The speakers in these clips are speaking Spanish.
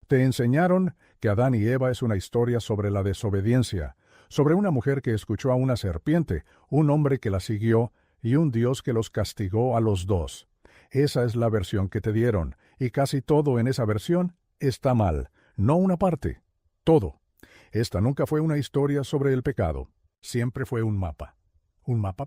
Te enseñaron que Adán y Eva es una historia sobre la desobediencia, sobre una mujer que escuchó a una serpiente, un hombre que la siguió y un Dios que los castigó a los dos. Esa es la versión que te dieron, y casi todo en esa versión está mal, no una parte, todo. Esta nunca fue una historia sobre el pecado, siempre fue un mapa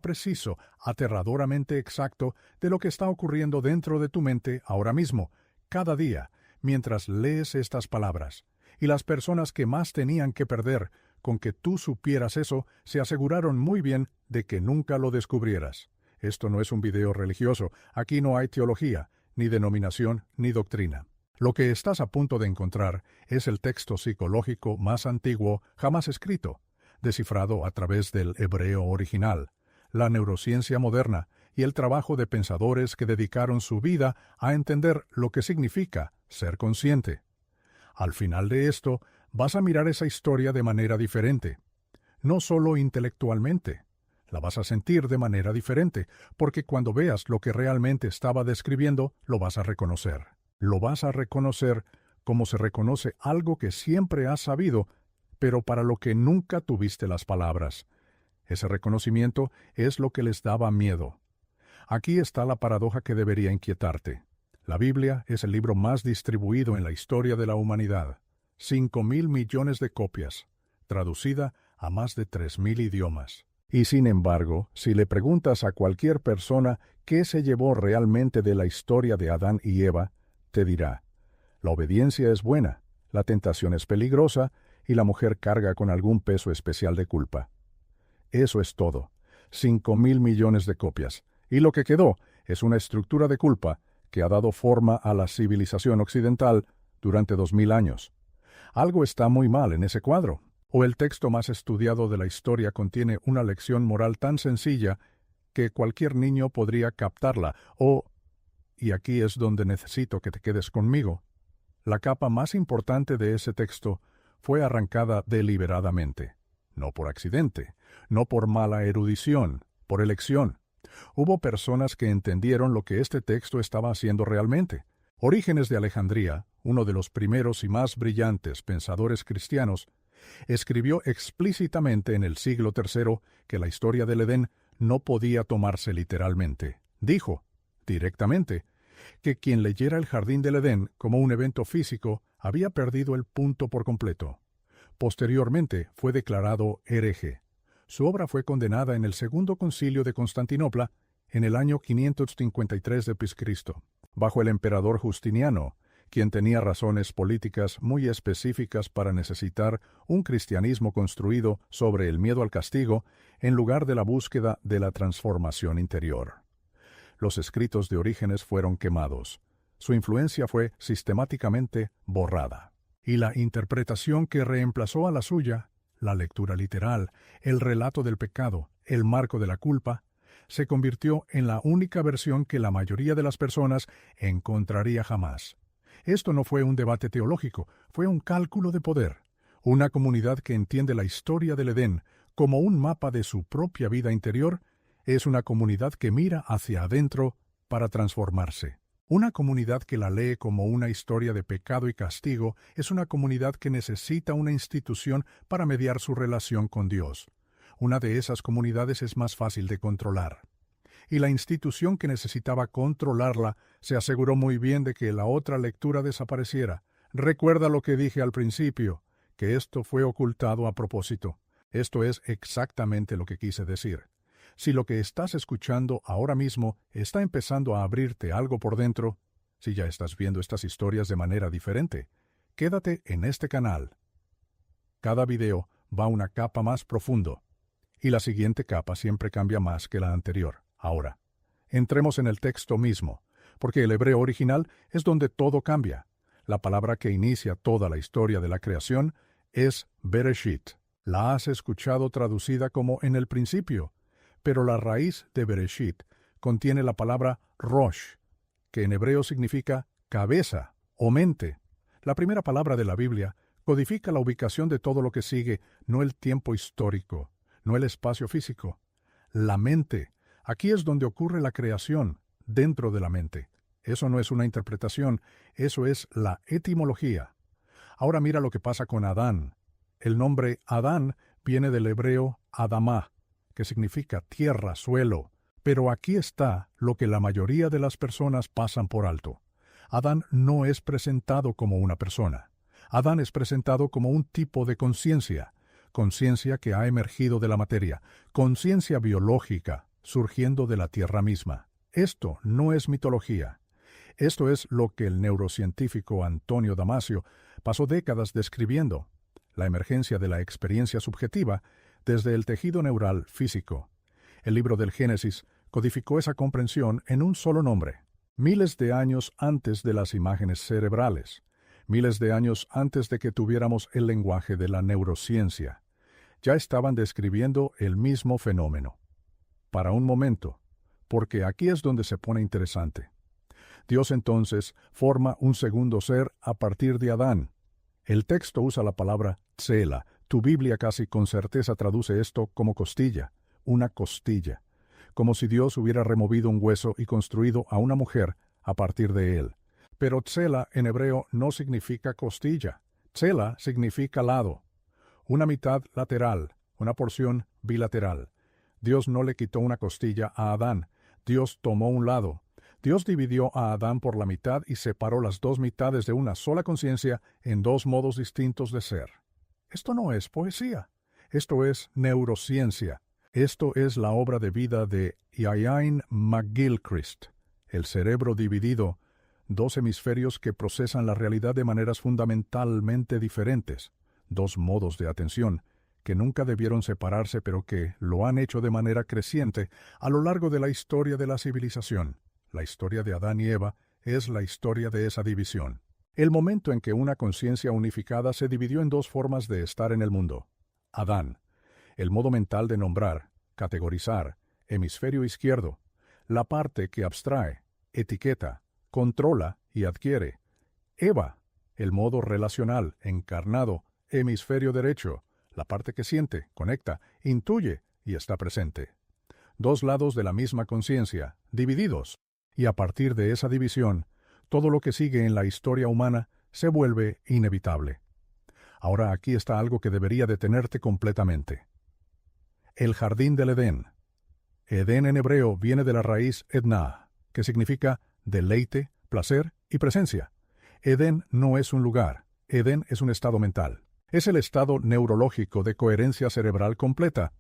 preciso, aterradoramente exacto de lo que está ocurriendo dentro de tu mente ahora mismo, cada día, mientras lees estas palabras. Y las personas que más tenían que perder con que tú supieras eso se aseguraron muy bien de que nunca lo descubrieras. Esto no es un video religioso, aquí no hay teología, ni denominación, ni doctrina. Lo que estás a punto de encontrar es el texto psicológico más antiguo jamás escrito, descifrado a través del hebreo original, la neurociencia moderna y el trabajo de pensadores que dedicaron su vida a entender lo que significa ser consciente. Al final de esto, vas a mirar esa historia de manera diferente, no solo intelectualmente. La vas a sentir de manera diferente, porque cuando veas lo que realmente estaba describiendo, lo vas a reconocer. Lo vas a reconocer como se reconoce algo que siempre has sabido, pero para lo que nunca tuviste las palabras. Ese reconocimiento es lo que les daba miedo. Aquí está la paradoja que debería inquietarte. La Biblia es el libro más distribuido en la historia de la humanidad. 5.000 millones de copias, traducida a más de 3.000 idiomas. Y sin embargo, si le preguntas a cualquier persona qué se llevó realmente de la historia de Adán y Eva, te dirá: la obediencia es buena, la tentación es peligrosa y la mujer carga con algún peso especial de culpa. Eso es todo. 5.000 millones de copias. Y lo que quedó es una estructura de culpa que ha dado forma a la civilización occidental durante 2.000 años. Algo está muy mal en ese cuadro. O el texto más estudiado de la historia contiene una lección moral tan sencilla que cualquier niño podría captarla, o, y aquí es donde necesito que te quedes conmigo, la capa más importante de ese texto fue arrancada deliberadamente, no por accidente, no por mala erudición, por elección. Hubo personas que entendieron lo que este texto estaba haciendo realmente. Orígenes de Alejandría, uno de los primeros y más brillantes pensadores cristianos, escribió explícitamente en el siglo III que la historia del Edén no podía tomarse literalmente. Dijo, directamente, que quien leyera el jardín del Edén como un evento físico había perdido el punto por completo. Posteriormente fue declarado hereje. Su obra fue condenada en el Segundo Concilio de Constantinopla en el año 553 d.C., bajo el emperador Justiniano, quien tenía razones políticas muy específicas para necesitar un cristianismo construido sobre el miedo al castigo en lugar de la búsqueda de la transformación interior. Los escritos de Orígenes fueron quemados. Su influencia fue sistemáticamente borrada. Y la interpretación que reemplazó a la suya, la lectura literal, el relato del pecado, el marco de la culpa, se convirtió en la única versión que la mayoría de las personas encontraría jamás. Esto no fue un debate teológico, fue un cálculo de poder. Una comunidad que entiende la historia del Edén como un mapa de su propia vida interior es una comunidad que mira hacia adentro para transformarse. Una comunidad que la lee como una historia de pecado y castigo es una comunidad que necesita una institución para mediar su relación con Dios. Una de esas comunidades es más fácil de controlar. Y la institución que necesitaba controlarla se aseguró muy bien de que la otra lectura desapareciera. Recuerda lo que dije al principio, que esto fue ocultado a propósito. Esto es exactamente lo que quise decir. Si lo que estás escuchando ahora mismo está empezando a abrirte algo por dentro, si ya estás viendo estas historias de manera diferente, quédate en este canal. Cada video va una capa más profundo, y la siguiente capa siempre cambia más que la anterior. Ahora, entremos en el texto mismo, porque el hebreo original es donde todo cambia. La palabra que inicia toda la historia de la creación es Bereshit. La has escuchado traducida como en el principio, pero la raíz de Bereshit contiene la palabra Rosh, que en hebreo significa cabeza o mente. La primera palabra de la Biblia codifica la ubicación de todo lo que sigue, no el tiempo histórico, no el espacio físico. La mente. Aquí es donde ocurre la creación, dentro de la mente. Eso no es una interpretación, eso es la etimología. Ahora mira lo que pasa con Adán. El nombre Adán viene del hebreo Adamá, que significa tierra, suelo. Pero aquí está lo que la mayoría de las personas pasan por alto. Adán no es presentado como una persona. Adán es presentado como un tipo de conciencia, conciencia que ha emergido de la materia, conciencia biológica, surgiendo de la tierra misma. Esto no es mitología. Esto es lo que el neurocientífico Antonio Damasio pasó décadas describiendo, la emergencia de la experiencia subjetiva desde el tejido neural físico. El libro del Génesis codificó esa comprensión en un solo nombre, miles de años antes de las imágenes cerebrales, miles de años antes de que tuviéramos el lenguaje de la neurociencia. Ya estaban describiendo el mismo fenómeno. Para un momento, porque aquí es donde se pone interesante. Dios entonces forma un segundo ser a partir de Adán. El texto usa la palabra tsela. Tu Biblia casi con certeza traduce esto como costilla, una costilla, como si Dios hubiera removido un hueso y construido a una mujer a partir de él. Pero tsela en hebreo no significa costilla. Tsela significa lado, una mitad lateral, una porción bilateral. Dios no le quitó una costilla a Adán, Dios tomó un lado. Dios dividió a Adán por la mitad y separó las dos mitades de una sola conciencia en dos modos distintos de ser. Esto no es poesía. Esto es neurociencia. Esto es la obra de vida de Iain McGilchrist. El cerebro dividido, dos hemisferios que procesan la realidad de maneras fundamentalmente diferentes, dos modos de atención que nunca debieron separarse pero que lo han hecho de manera creciente a lo largo de la historia de la civilización. La historia de Adán y Eva es la historia de esa división. El momento en que una conciencia unificada se dividió en dos formas de estar en el mundo. Adán, el modo mental de nombrar, categorizar, hemisferio izquierdo, la parte que abstrae, etiqueta, controla y adquiere. Eva, el modo relacional, encarnado, hemisferio derecho, la parte que siente, conecta, intuye y está presente. Dos lados de la misma conciencia, divididos. Y a partir de esa división, todo lo que sigue en la historia humana se vuelve inevitable. Ahora aquí está algo que debería detenerte completamente. El jardín del Edén. Edén en hebreo viene de la raíz edna, que significa deleite, placer y presencia. Edén no es un lugar, Edén es un estado mental. Es el estado neurológico de coherencia cerebral completa,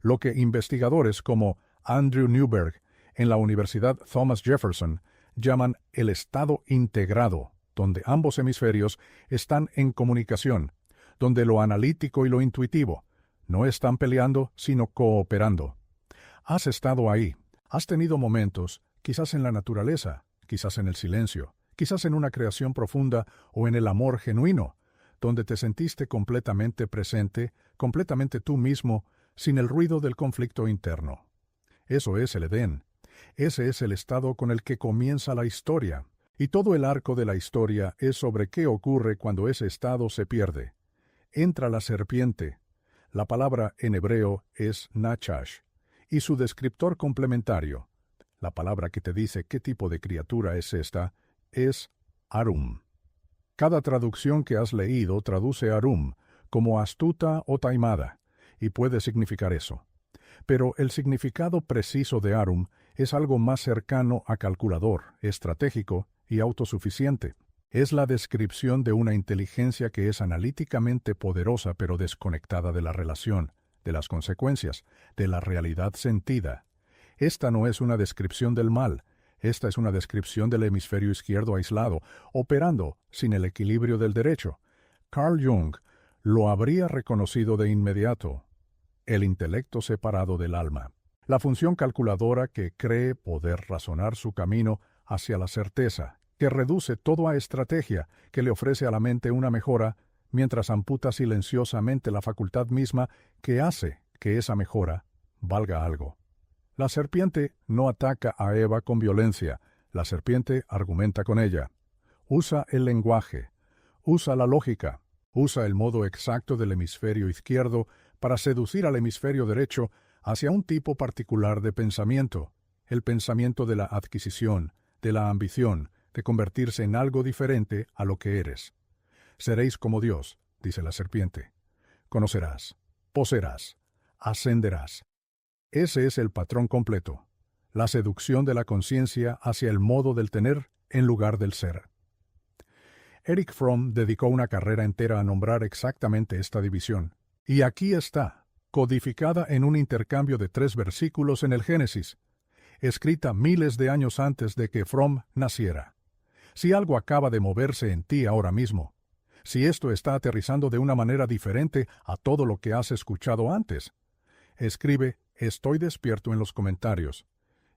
lo que investigadores como Andrew Newberg en la Universidad Thomas Jefferson llaman el estado integrado, donde ambos hemisferios están en comunicación, donde lo analítico y lo intuitivo no están peleando, sino cooperando. Has estado ahí, has tenido momentos, quizás en la naturaleza, quizás en el silencio, quizás en una creación profunda o en el amor genuino, donde te sentiste completamente presente, completamente tú mismo, sin el ruido del conflicto interno. Eso es el Edén. Ese es el estado con el que comienza la historia, y todo el arco de la historia es sobre qué ocurre cuando ese estado se pierde. Entra la serpiente. La palabra en hebreo es nachash, y su descriptor complementario, la palabra que te dice qué tipo de criatura es esta, es arum. Cada traducción que has leído traduce arum como astuta o taimada, y puede significar eso. Pero el significado preciso de arum es algo más cercano a calculador, estratégico y autosuficiente. Es la descripción de una inteligencia que es analíticamente poderosa pero desconectada de la relación, de las consecuencias, de la realidad sentida. Esta no es una descripción del mal, esta es una descripción del hemisferio izquierdo aislado, operando sin el equilibrio del derecho. Carl Jung lo habría reconocido de inmediato. El intelecto separado del alma. La función calculadora que cree poder razonar su camino hacia la certeza, que reduce todo a estrategia, que le ofrece a la mente una mejora, mientras amputa silenciosamente la facultad misma que hace que esa mejora valga algo. La serpiente no ataca a Eva con violencia, la serpiente argumenta con ella. Usa el lenguaje, usa la lógica, usa el modo exacto del hemisferio izquierdo para seducir al hemisferio derecho hacia un tipo particular de pensamiento, el pensamiento de la adquisición, de la ambición, de convertirse en algo diferente a lo que eres. Seréis como Dios, dice la serpiente. Conocerás, poseerás, ascenderás. Ese es el patrón completo. La seducción de la conciencia hacia el modo del tener en lugar del ser. Erich Fromm dedicó una carrera entera a nombrar exactamente esta división. Y aquí está, codificada en un intercambio de 3 versículos en el Génesis, escrita miles de años antes de que Fromm naciera. Si algo acaba de moverse en ti ahora mismo, si esto está aterrizando de una manera diferente a todo lo que has escuchado antes, escribe «Estoy despierto» en los comentarios.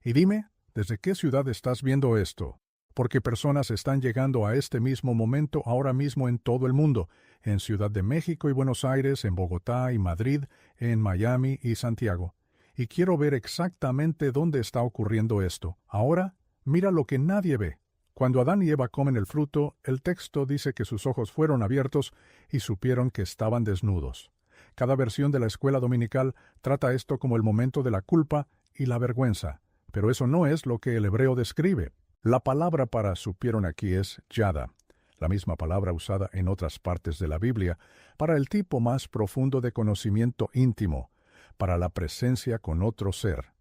Y dime, ¿desde qué ciudad estás viendo esto? Porque personas están llegando a este mismo momento ahora mismo en todo el mundo, en Ciudad de México y Buenos Aires, en Bogotá y Madrid, en Miami y Santiago. Y quiero ver exactamente dónde está ocurriendo esto. Ahora, mira lo que nadie ve. Cuando Adán y Eva comen el fruto, el texto dice que sus ojos fueron abiertos y supieron que estaban desnudos. Cada versión de la escuela dominical trata esto como el momento de la culpa y la vergüenza, pero eso no es lo que el hebreo describe. La palabra para supieron aquí es yada, la misma palabra usada en otras partes de la Biblia, para el tipo más profundo de conocimiento íntimo, para la presencia con otro ser.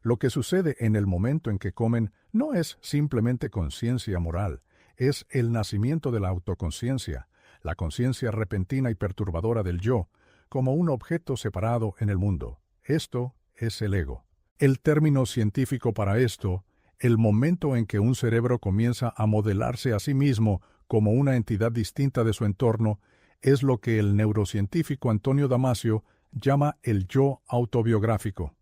Lo que sucede en el momento en que comen no es simplemente conciencia moral, es el nacimiento de la autoconciencia, la conciencia repentina y perturbadora del yo, como un objeto separado en el mundo. Esto es el ego. El término científico para esto, el momento en que un cerebro comienza a modelarse a sí mismo como una entidad distinta de su entorno, es lo que el neurocientífico Antonio Damasio llama el yo autobiográfico.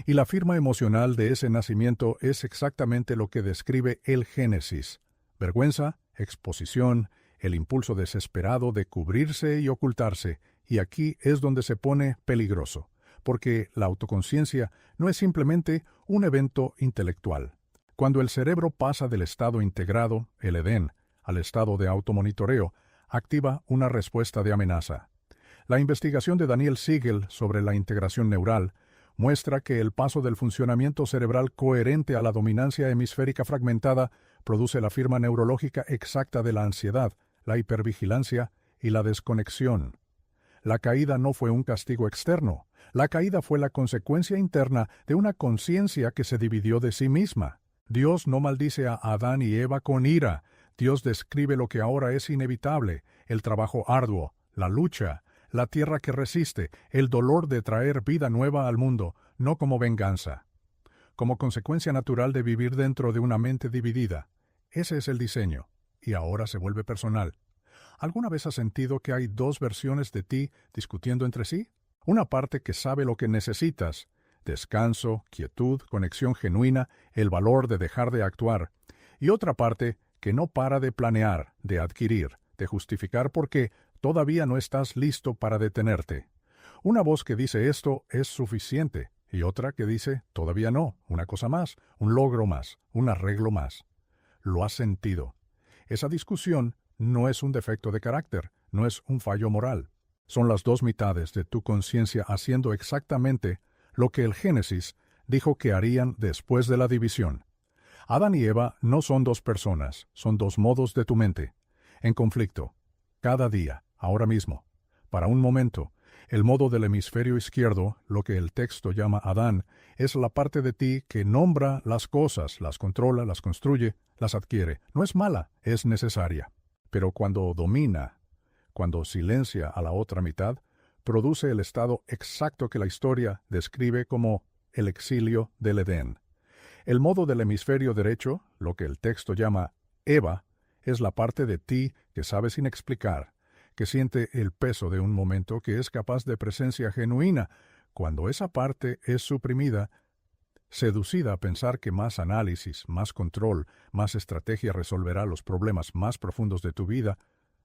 Y la firma emocional de ese nacimiento es exactamente lo que describe el Génesis: vergüenza, exposición, el impulso desesperado de cubrirse y ocultarse, y aquí es donde se pone peligroso, porque la autoconciencia no es simplemente un evento intelectual. Cuando el cerebro pasa del estado integrado, el Edén, al estado de automonitoreo, activa una respuesta de amenaza. La investigación de Daniel Siegel sobre la integración neural muestra que el paso del funcionamiento cerebral coherente a la dominancia hemisférica fragmentada produce la firma neurológica exacta de la ansiedad, la hipervigilancia y la desconexión. La caída no fue un castigo externo. La caída fue la consecuencia interna de una conciencia que se dividió de sí misma. Dios no maldice a Adán y Eva con ira. Dios describe lo que ahora es inevitable: el trabajo arduo, la lucha, la tierra que resiste, el dolor de traer vida nueva al mundo, no como venganza. Como consecuencia natural de vivir dentro de una mente dividida. Ese es el diseño. Y ahora se vuelve personal. ¿Alguna vez has sentido que hay 2 versiones de ti discutiendo entre sí? Una parte que sabe lo que necesitas: descanso, quietud, conexión genuina, el valor de dejar de actuar. Y otra parte que no para de planear, de adquirir, de justificar porque todavía no estás listo para detenerte. Una voz que dice esto es suficiente, y otra que dice todavía no, una cosa más, un logro más, un arreglo más. Lo has sentido. Esa discusión no es un defecto de carácter, no es un fallo moral. Son las 2 mitades de tu conciencia haciendo exactamente lo que el Génesis dijo que harían después de la división. Adán y Eva no son 2 personas, son 2 modos de tu mente, en conflicto, cada día, ahora mismo. Para un momento, el modo del hemisferio izquierdo, lo que el texto llama Adán, es la parte de ti que nombra las cosas, las controla, las construye, las adquiere. No es mala, es necesaria. Pero cuando domina, cuando silencia a la otra mitad, produce el estado exacto que la historia describe como el exilio del Edén. El modo del hemisferio derecho, lo que el texto llama Eva, es la parte de ti que sabe sin explicar, que siente el peso de un momento, que es capaz de presencia genuina. Cuando esa parte es suprimida, seducida a pensar que más análisis, más control, más estrategia resolverá los problemas más profundos de tu vida,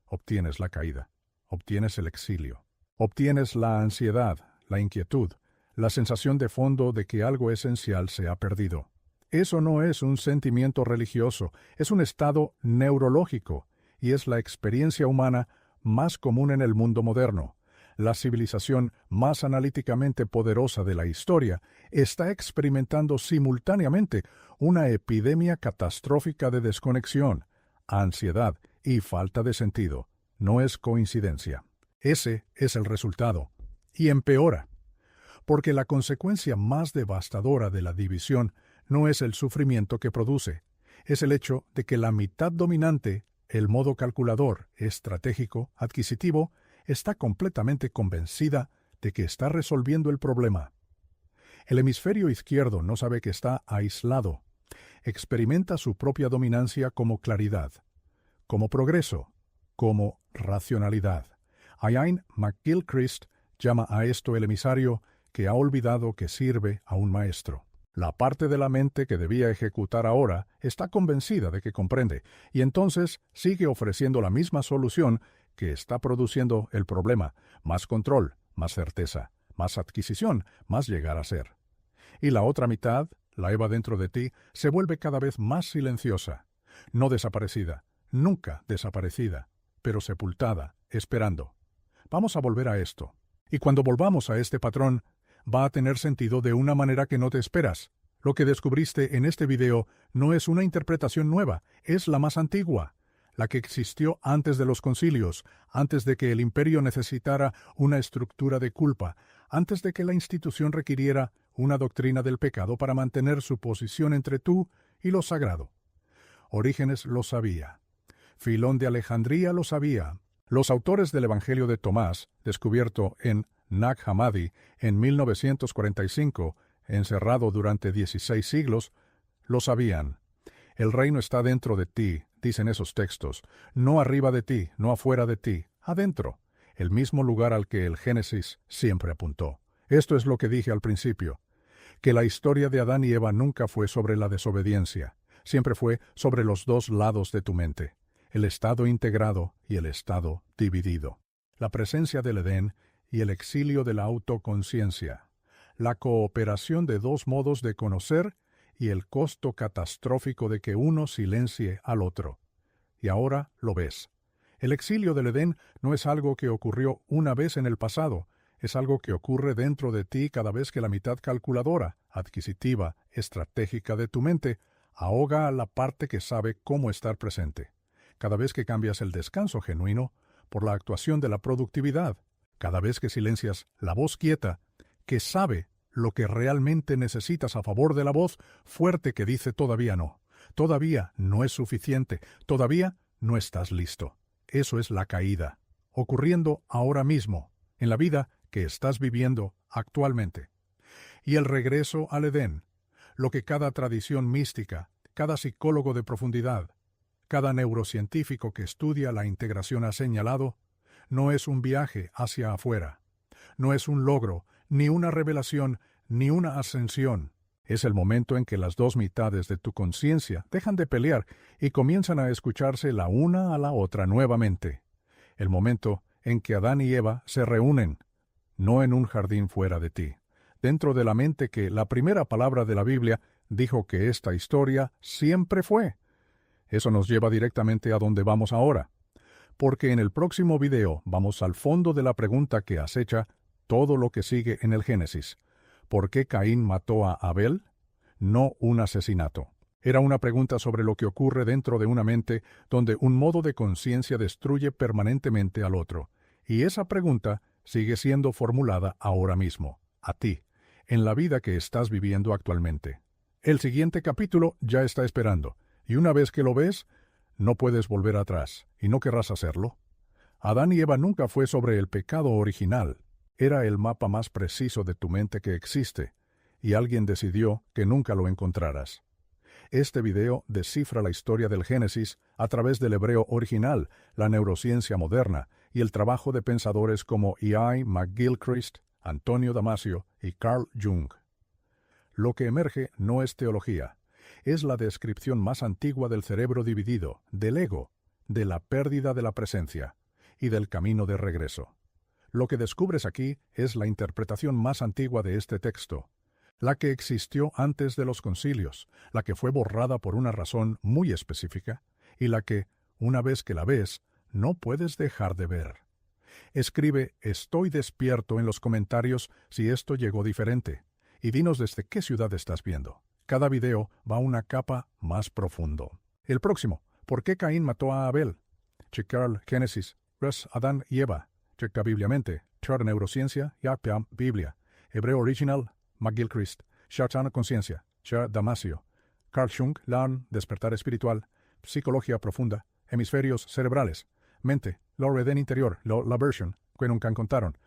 obtienes la caída, obtienes el exilio, obtienes la ansiedad, la inquietud, la sensación de fondo de que algo esencial se ha perdido. Eso no es un sentimiento religioso, es un estado neurológico, y es la experiencia humana más común en el mundo moderno. La civilización más analíticamente poderosa de la historia está experimentando simultáneamente una epidemia catastrófica de desconexión, ansiedad y falta de sentido. No es coincidencia. Ese es el resultado. Y empeora. Porque la consecuencia más devastadora de la división no es el sufrimiento que produce, es el hecho de que la mitad dominante, el modo calculador, estratégico, adquisitivo, está completamente convencida de que está resolviendo el problema. El hemisferio izquierdo no sabe que está aislado. Experimenta su propia dominancia como claridad, como progreso, como racionalidad. Iain McGilchrist llama a esto el emisario que ha olvidado que sirve a un maestro. La parte de la mente que debía ejecutar ahora está convencida de que comprende, y entonces sigue ofreciendo la misma solución que está produciendo el problema: más control, más certeza, más adquisición, más llegar a ser. Y la otra mitad, la Eva dentro de ti, se vuelve cada vez más silenciosa, no desaparecida, nunca desaparecida, pero sepultada, esperando. Vamos a volver a esto. Y cuando volvamos a este patrón, va a tener sentido de una manera que no te esperas. Lo que descubriste en este video no es una interpretación nueva, es la más antigua, la que existió antes de los concilios, antes de que el imperio necesitara una estructura de culpa, antes de que la institución requiriera una doctrina del pecado para mantener su posición entre tú y lo sagrado. Orígenes lo sabía. Filón de Alejandría lo sabía. Los autores del Evangelio de Tomás, descubierto en Nag Hammadi en 1945, encerrado durante 16 siglos, lo sabían. El reino está dentro de ti, dicen esos textos, no arriba de ti, no afuera de ti, adentro, el mismo lugar al que el Génesis siempre apuntó. Esto es lo que dije al principio, que la historia de Adán y Eva nunca fue sobre la desobediencia, siempre fue sobre los dos lados de tu mente, el estado integrado y el estado dividido, la presencia del Edén y el exilio de la autoconciencia, la cooperación de dos modos de conocer y el costo catastrófico de que uno silencie al otro. Y ahora lo ves. El exilio del Edén no es algo que ocurrió una vez en el pasado, es algo que ocurre dentro de ti cada vez que la mitad calculadora, adquisitiva, estratégica de tu mente ahoga a la parte que sabe cómo estar presente. Cada vez que cambias el descanso genuino por la actuación de la productividad, cada vez que silencias la voz quieta, que sabe lo que realmente necesitas a favor de la voz fuerte que dice todavía no es suficiente, todavía no estás listo. Eso es la caída, ocurriendo ahora mismo, en la vida que estás viviendo actualmente. Y el regreso al Edén, lo que cada tradición mística, cada psicólogo de profundidad, cada neurocientífico que estudia la integración ha señalado, no es un viaje hacia afuera, no es un logro, ni una revelación, ni una ascensión. Es el momento en que las dos mitades de tu conciencia dejan de pelear y comienzan a escucharse la una a la otra nuevamente. El momento en que Adán y Eva se reúnen, no en un jardín fuera de ti, dentro de la mente que la primera palabra de la Biblia dijo que esta historia siempre fue. Eso nos lleva directamente a donde vamos ahora, porque en el próximo video vamos al fondo de la pregunta que acecha todo lo que sigue en el Génesis. ¿Por qué Caín mató a Abel? No un asesinato. Era una pregunta sobre lo que ocurre dentro de una mente donde un modo de conciencia destruye permanentemente al otro. Y esa pregunta sigue siendo formulada ahora mismo, a ti, en la vida que estás viviendo actualmente. El siguiente capítulo ya está esperando, y una vez que lo ves, no puedes volver atrás, y no querrás hacerlo. Adán y Eva nunca fue sobre el pecado original. Era el mapa más preciso de tu mente que existe, y alguien decidió que nunca lo encontraras. Este video descifra la historia del Génesis a través del hebreo original, la neurociencia moderna y el trabajo de pensadores como Iain McGilchrist, Antonio Damasio y Carl Jung. Lo que emerge no es teología, es la descripción más antigua del cerebro dividido, del ego, de la pérdida de la presencia y del camino de regreso. Lo que descubres aquí es la interpretación más antigua de este texto, la que existió antes de los concilios, la que fue borrada por una razón muy específica, y la que, una vez que la ves, no puedes dejar de ver. Escribe «Estoy despierto» en los comentarios si esto llegó diferente, y dinos desde qué ciudad estás viendo. Cada video va a una capa más profundo. El próximo, ¿por qué Caín mató a Abel? Checar Génesis Res Adán y Eva. Cerca Bibliamente. Char Neurociencia. Piam Biblia. Hebreo Original. McGilchrist. Shartan Conciencia. Char Damasio. Carl Jung. Larn. Despertar Espiritual. Psicología Profunda. Hemisferios Cerebrales. Mente. Lo Reden Interior. La Version. Que nunca contaron.